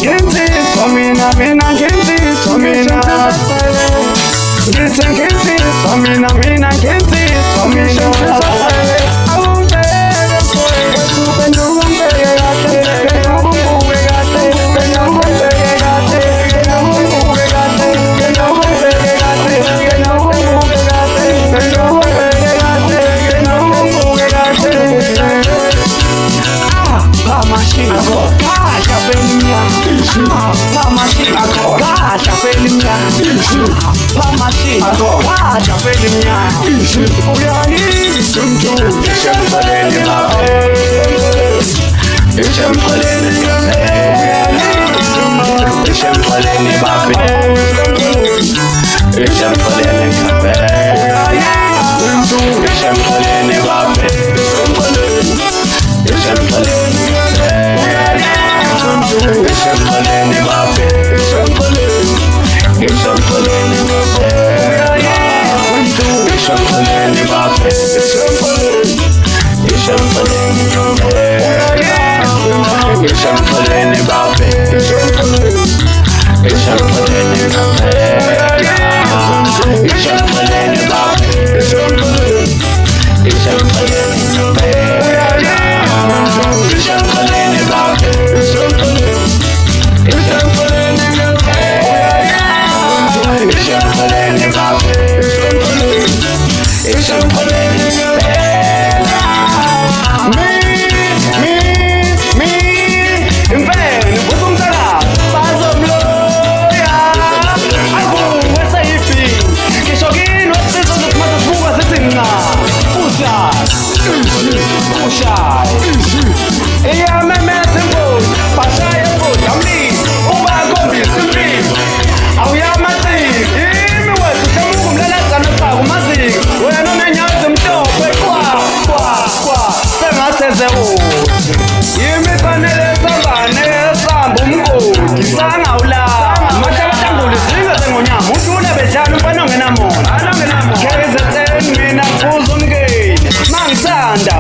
Insiswa mina nginsiswa mina nginsiswa mina nginsiswa mina awungeke kwesuke nubambeke kahle nubumbuke kahle nubambeke kahle nubumbuke kahle nubambeke kahle nubumbuke kahle nubambeke kahle nubumbuke kahle Pamashina kasha felimya Pamashina kasha felimya Pamashina kasha felimya Uyani suntu Ishempaleni mabe Ishempaleni mabe Ishempaleni mabe Ishempaleni mabe Ishempaleni mabe Ishempaleni Ishempaleni mabe Ishempaleni mabe Ishempaleni mabe Ishempaleni mabe Ishempaleni mabe Ishempaleni mabe Ishempaleni mabe Ishempaleni mabe Ishempaleni mabe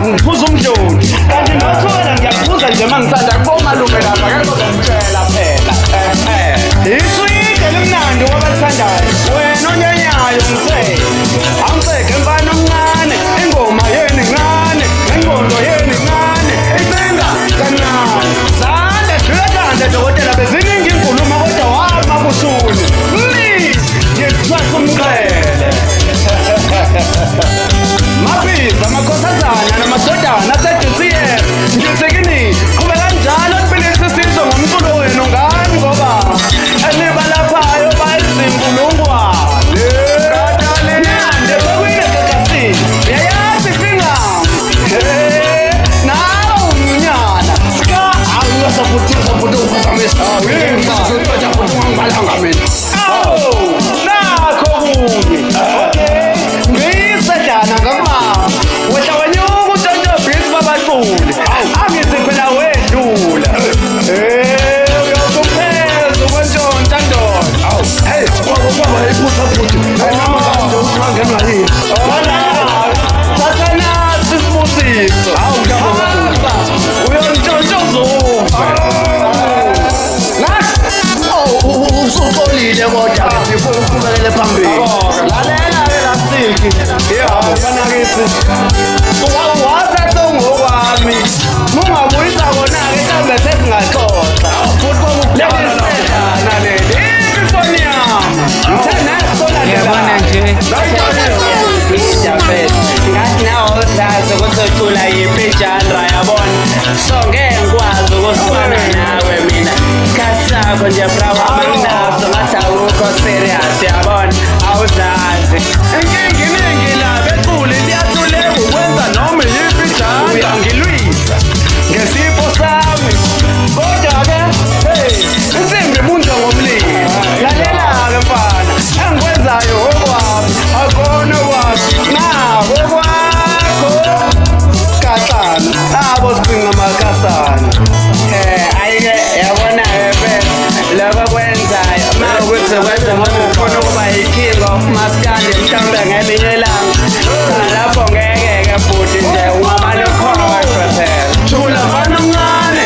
Ngiphuza umdloni kanti nothola ngiyaphuza nje mangisanda komalume lapha ngeke ngomtshela phela iswike limnandi wabathandayo wena onyanyayo ngithe angiceke mfana omncane ingoma yeni ngane ngengqondo yeni ngane isenga kancane sande dlula dokotela beziningi inkulumo kodwa wama kusuni ngithwasa umqhele Mabiza amakhosazana namadodana aseDCF ngisekini kube kanjalo kuphilisa isizwe ngomculo wenu ngani ngoba enibalaphayo bayizinkulungwane Nande bekwile kakasini yayazi fingam nawe umnyana ska awusafuthi uphazamisa uyenzazokuthi ungibalanga mina nakho kunye Ngiyisejana ngakuma wetha wanyuka uTonto Beats babaqule angithi phela wedlula uyawupheza kwentonta ndoda hey kwaba iphutha futhi namanje uqhangelwa yini sathana sisibusiso ngiyabonga uyontshontshozuphe usuxolile kodwa ngifuna ukuqhubekele phambili lalela Yanakithi wasathongokwami mungabuyisa kona-ke mhlawumbe sesingaxoxa futhi kokukhulana leli ifoni yami ngithenasikolandela nje ngathi nawo sazi ukuthi ucula yiphi ijandra yabona so ngeke ngikwazi ukusibana nawe mina isikhathi sakho nje brawa manginaso ngathi awukho serious yabona awuzazi inkingi la beculi liyahluleka ukwenza noma yiphi ijandra uyangilwisa ngesipho sami kodwa-ke insimbi ibunjwa ngomlilo lalela-ke mfana engikwenzayo okwami akona okwami nako kwakho kasana abo sicinga amakasana ayike yabona-ke phela lokho kwenzayo ma ukuthi kwenza ngoba ufuna ukuba yi-king of maskandi mhlawumbe ngelinye ilanga lapho ngeke-ke futhi nje ungaba nekhono phela shula mfana omncane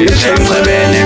It's